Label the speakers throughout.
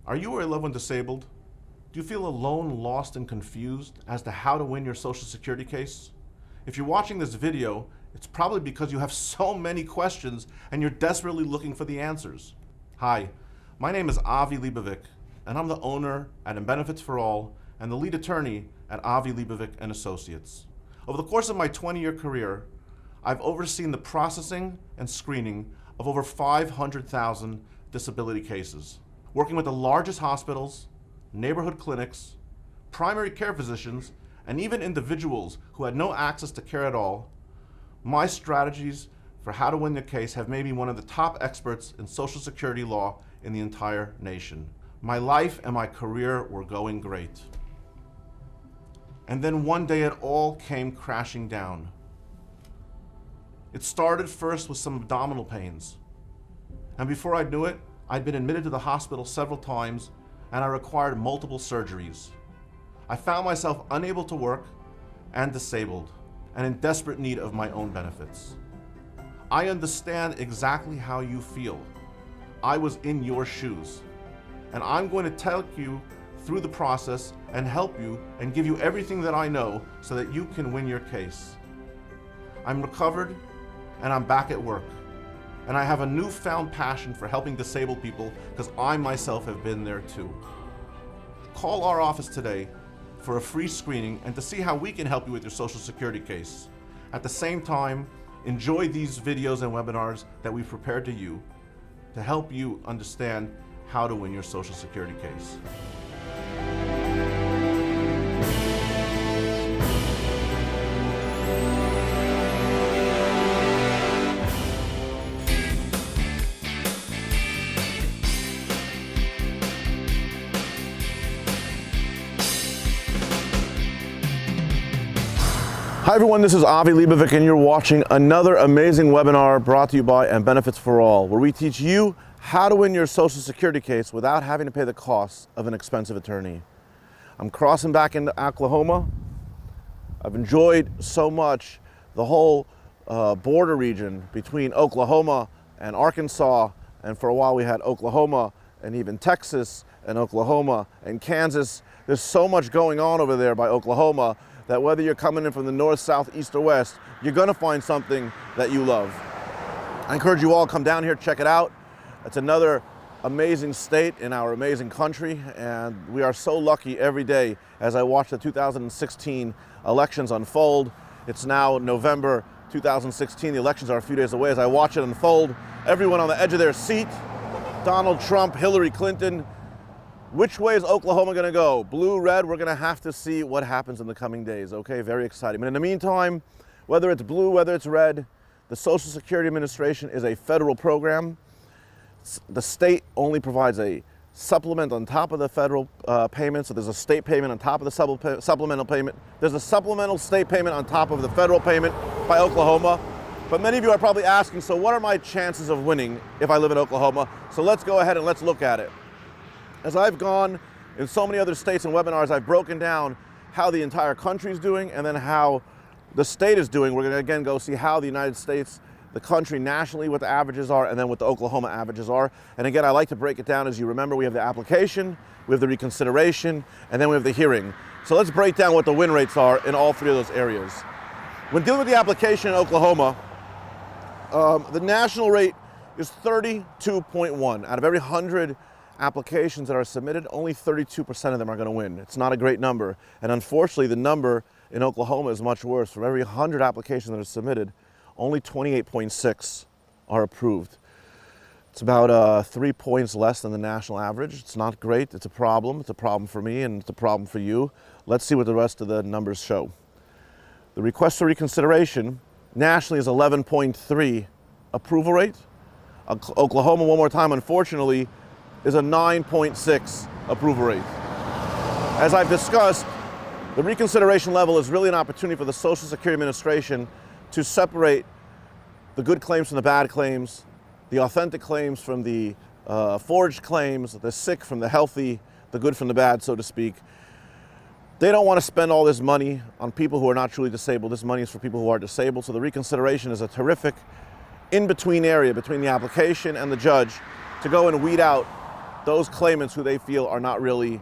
Speaker 1: Are you or a loved one disabled? Do you feel alone, lost, and confused as to how to win your Social Security case? If you're watching this video, it's probably because you have so many questions and you're desperately looking for the answers. Hi, my name is Avi Leibovic, and I'm the owner at Benefits for All and the lead attorney at Avi Leibovic Associates. Over the course of my 20-year career, I've overseen the processing and screening of over 500,000 disability cases, working with the largest hospitals, neighborhood clinics, primary care physicians, and even individuals who had no access to care at all. My strategies for how to win the case have made me one of the top experts in Social Security law in the entire nation. My life and my career were going great. And then one day it all came crashing down. It started first with some abdominal pains. And before I knew it, I'd been admitted to the hospital several times and I required multiple surgeries. I found myself unable to work and disabled and in desperate need of my own benefits. I understand exactly how you feel. I was in your shoes. And I'm going to take you through the process and help you and give you everything that I know so that you can win your case. I'm recovered and I'm back at work. And I have a newfound passion for helping disabled people because I myself have been there too. Call our office today for a free screening and to see how we can help you with your Social Security case. At the same time, enjoy these videos and webinars that we've prepared to help you understand how to win your Social Security case. Hi everyone, this is Avi Leibovic and you're watching another amazing webinar brought to you by Benefits for All, where we teach you how to win your Social Security case without having to pay the costs of an expensive attorney. I'm crossing back into Oklahoma. I've enjoyed so much the whole border region between Oklahoma and Arkansas, and for a while we had Oklahoma and even Texas and Oklahoma and Kansas. There's so much going on over there by Oklahoma that whether you're coming in from the north, south, east, or west, you're gonna find something that you love. I encourage you all to come down here, check it out. It's another amazing state in our amazing country, and we are so lucky every day as I watch the 2016 elections unfold. It's now November 2016, the elections are a few days away. As I watch it unfold, everyone on the edge of their seat, Donald Trump, Hillary Clinton. Which way is Oklahoma gonna go? Blue, red? We're gonna have to see what happens in the coming days, okay? Very exciting. But in the meantime, whether it's blue, whether it's red, the Social Security Administration is a federal program. The state only provides a supplement on top of the federal payment, so there's a state payment on top of the supplemental payment. There's a supplemental state payment on top of the federal payment by Oklahoma. But many of you are probably asking, so what are my chances of winning if I live in Oklahoma? So let's go ahead and let's look at it. As I've gone in so many other states and webinars, I've broken down how the entire country is doing and then how the state is doing. We're going to again go see how the United States, the country nationally, what the averages are, and then what the Oklahoma averages are. And again, I like to break it down. As you remember, we have the application, we have the reconsideration, and then we have the hearing. So let's break down what the win rates are in all three of those areas. When dealing with the application in Oklahoma, the national rate is 32.1. Out of every 100 applications that are submitted, only 32% of them are going to win. It's not a great number. And unfortunately, the number in Oklahoma is much worse. From every 100 applications that are submitted, only 28.6 are approved. It's about 3 points less than the national average. It's not great. It's a problem. It's a problem for me and it's a problem for you. Let's see what the rest of the numbers show. The request for reconsideration nationally is 11.3 approval rate. Oklahoma, one more time, unfortunately, is a 9.6 approval rate. As I've discussed, the reconsideration level is really an opportunity for the Social Security Administration to separate the good claims from the bad claims, the authentic claims from the forged claims, the sick from the healthy, the good from the bad, so to speak. They don't want to spend all this money on people who are not truly disabled. This money is for people who are disabled. So the reconsideration is a terrific in-between area between the application and the judge to go and weed out those claimants who they feel are not really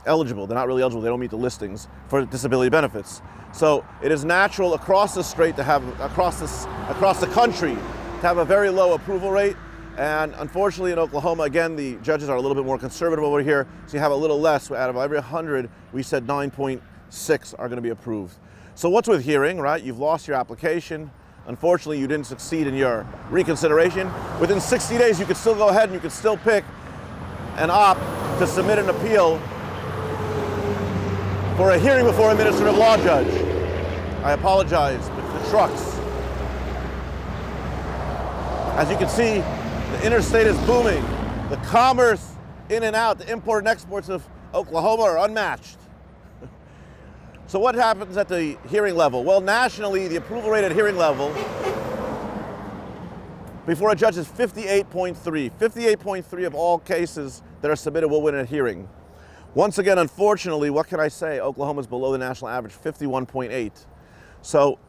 Speaker 1: eligible. They're not really eligible. They don't meet the listings for disability benefits. So it is natural across the state to have, across the country, to have a very low approval rate. And unfortunately in Oklahoma, again, the judges are a little bit more conservative over here. So you have a little less. Out of every 100, we said 9.6 are going to be approved. So what's with hearing, right? You've lost your application. Unfortunately, you didn't succeed in your reconsideration. Within 60 days, you could still go ahead and you could still pick and opt to submit an appeal for a hearing before a administrative law judge. I apologize, but the trucks. As you can see, the interstate is booming. The commerce in and out, the import and exports of Oklahoma are unmatched. So what happens at the hearing level? Well, nationally, the approval rate at hearing level before a judge is 58.3. 58.3 of all cases that are submitted will win at hearing. Once again, unfortunately, what can I say? Oklahoma's below the national average, 51.8. So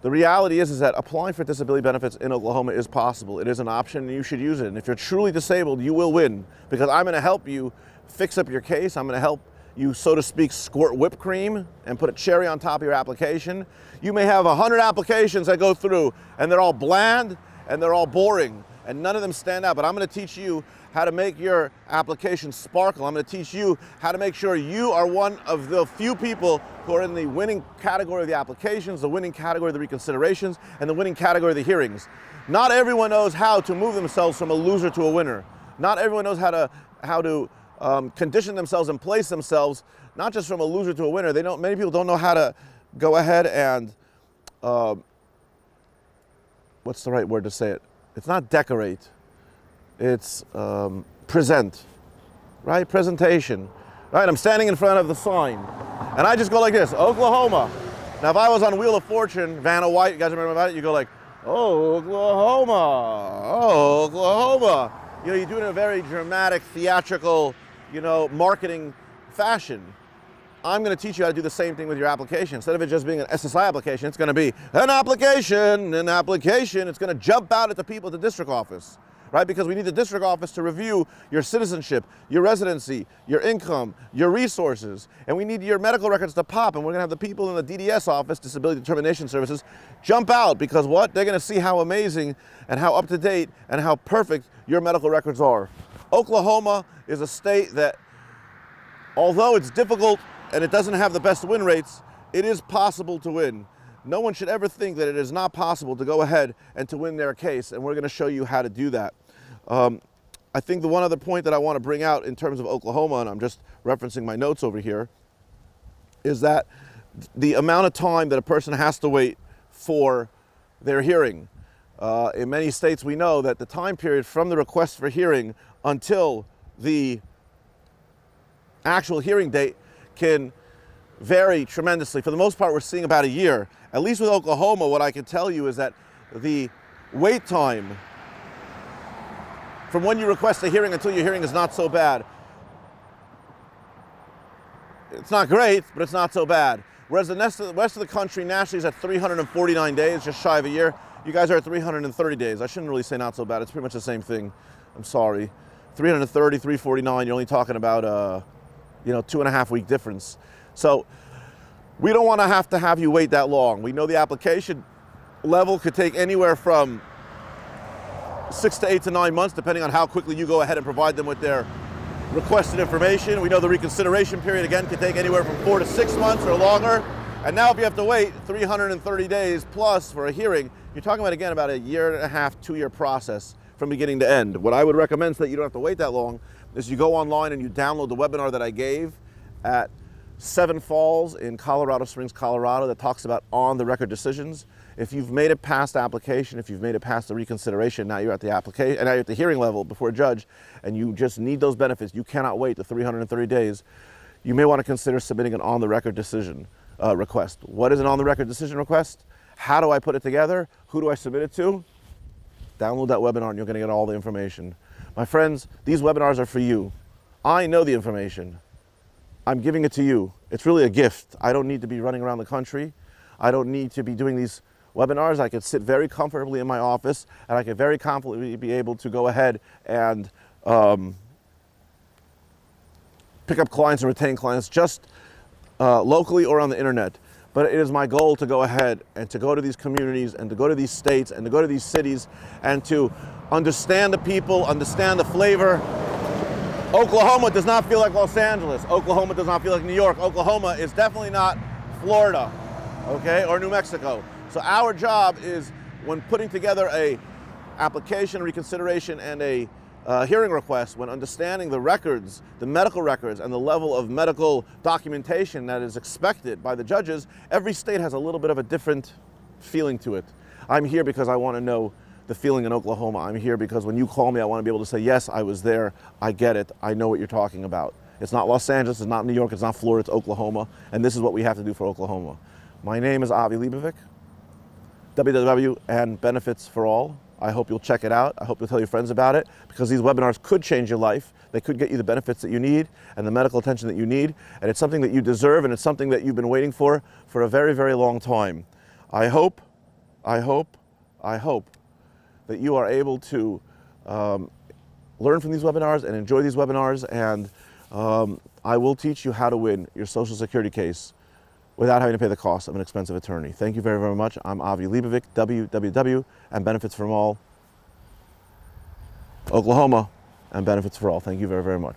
Speaker 1: the reality is that applying for disability benefits in Oklahoma is possible. It is an option and you should use it. And if you're truly disabled, you will win, because I'm gonna help you fix up your case. I'm gonna help you, so to speak, squirt whipped cream and put a cherry on top of your application. You may have 100 applications that go through and they're all bland and they're all boring and none of them stand out, but I'm gonna teach you how to make your application sparkle. I'm gonna teach you how to make sure you are one of the few people who are in the winning category of the applications, the winning category of the reconsiderations, and the winning category of the hearings. Not everyone knows how to move themselves from a loser to a winner. Not everyone knows how to condition themselves and place themselves, not just from a loser to a winner. Many people don't know how to go ahead and, what's the right word to say it? It's not decorate, it's present, right? Presentation, right? I'm standing in front of the sign and I just go like this, Oklahoma. Now, if I was on Wheel of Fortune, Vanna White, you guys remember about it? You go like, oh, Oklahoma, oh, Oklahoma. You know, you do it in a very dramatic, theatrical, marketing fashion. I'm going to teach you how to do the same thing with your application. Instead of it just being an SSI application, it's going to be an application. It's going to jump out at the people at the district office, right? Because we need the district office to review your citizenship, your residency, your income, your resources, and we need your medical records to pop, and we're going to have the people in the DDS office, Disability Determination Services, jump out because what? They're going to see how amazing and how up to date and how perfect your medical records are. Oklahoma is a state that, although it's difficult and it doesn't have the best win rates, it is possible to win. No one should ever think that it is not possible to go ahead and to win their case, and we're going to show you how to do that. I think the one other point that I want to bring out in terms of Oklahoma, and I'm just referencing my notes over here, is that the amount of time that a person has to wait for their hearing. In many states, we know that the time period from the request for hearing until the actual hearing date can vary tremendously. For the most part, we're seeing about a year. At least with Oklahoma, what I can tell you is that the wait time from when you request a hearing until your hearing is not so bad. It's not great, but it's not so bad. Whereas the rest of the country nationally is at 349 days, just shy of a year. You guys are at 330 days. I shouldn't really say not so bad. It's pretty much the same thing. I'm sorry. 330, 349, you're only talking about 2.5 week difference. So we don't want to have you wait that long. We know the application level could take anywhere from 6 to 8 to 9 months, depending on how quickly you go ahead and provide them with their requested information. We know the reconsideration period, again, could take anywhere from 4 to 6 months or longer. And now if you have to wait 330 days plus for a hearing, you're talking about, again, about a 1.5 to 2 year process from beginning to end. What I would recommend so that you don't have to wait that long is you go online and you download the webinar that I gave at Seven Falls in Colorado Springs, Colorado, that talks about on-the-record decisions. If you've made it past application, if you've made it past the reconsideration, now you're at the application, now you're at the hearing level before a judge, and you just need those benefits, you cannot wait the 330 days, you may want to consider submitting an on-the-record decision request. What is an on-the-record decision request? How do I put it together? Who do I submit it to? Download that webinar and you're going to get all the information. My friends, these webinars are for you. I know the information. I'm giving it to you. It's really a gift. I don't need to be running around the country. I don't need to be doing these webinars. I could sit very comfortably in my office and I could very confidently be able to go ahead and pick up clients and retain clients just locally or on the internet. But it is my goal to go ahead and to go to these communities and to go to these states and to go to these cities and to understand the people, understand the flavor. Oklahoma does not feel like Los Angeles. Oklahoma does not feel like New York. Oklahoma is definitely not Florida, okay, or New Mexico. So our job is, when putting together a application, reconsideration, and a hearing request, when understanding the records, the medical records, and the level of medical documentation that is expected by the judges, every state has a little bit of a different feeling to it. I'm here because I want to know the feeling in Oklahoma. I'm here because when you call me, I want to be able to say, yes, I was there, I get it, I know what you're talking about. It's not Los Angeles, it's not New York, it's not Florida, it's Oklahoma, and this is what we have to do for Oklahoma. My name is Avi Leibovic, www and Benefits for All. I hope you'll check it out. I hope you'll tell your friends about it, because these webinars could change your life. They could get you the benefits that you need and the medical attention that you need, and it's something that you deserve, and it's something that you've been waiting for a very, very long time. I hope that you are able to learn from these webinars and enjoy these webinars, and I will teach you how to win your Social Security case without having to pay the cost of an expensive attorney. Thank you very, very much. I'm Avi Leibovic, www and Benefits for All, Oklahoma, and Benefits for All. Thank you very, very much.